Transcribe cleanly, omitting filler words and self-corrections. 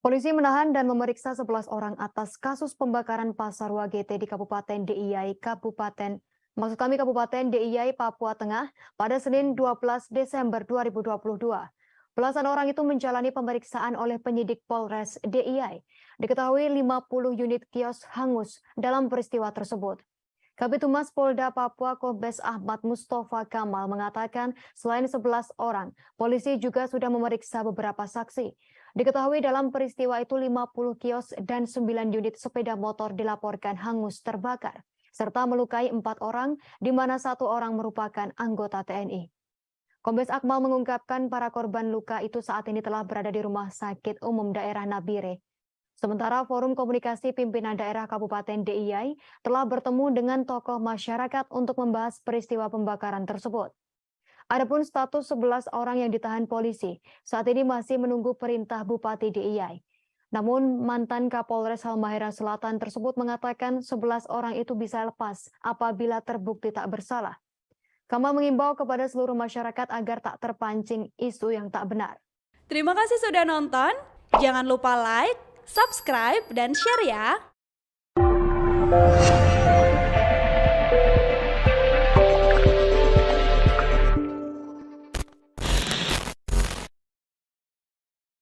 Polisi menahan dan memeriksa 11 orang atas kasus pembakaran pasar Wagete di Kabupaten Kabupaten DIY Papua Tengah pada Senin 12 Desember 2022. Belasan orang itu menjalani pemeriksaan oleh penyidik Polres DIY. Diketahui 50 unit kios hangus dalam peristiwa tersebut. Kabid Humas Polda Papua Kombes Ahmad Mustafa Kamal mengatakan selain 11 orang, polisi juga sudah memeriksa beberapa saksi. Diketahui dalam peristiwa itu 50 kios dan 9 unit sepeda motor dilaporkan hangus terbakar, serta melukai 4 orang, di mana 1 orang merupakan anggota TNI. Kombes Akmal mengungkapkan para korban luka itu saat ini telah berada di Rumah Sakit Umum Daerah Nabire. Sementara Forum Komunikasi Pimpinan Daerah Kabupaten DIY telah bertemu dengan tokoh masyarakat untuk membahas peristiwa pembakaran tersebut. Adapun status 11 orang yang ditahan polisi saat ini masih menunggu perintah Bupati DIY. Namun mantan Kapolres Halmahera Selatan tersebut mengatakan 11 orang itu bisa lepas apabila terbukti tak bersalah. Kamal mengimbau kepada seluruh masyarakat agar tak terpancing isu yang tak benar. Terima kasih sudah nonton. Jangan lupa like, subscribe, dan share ya.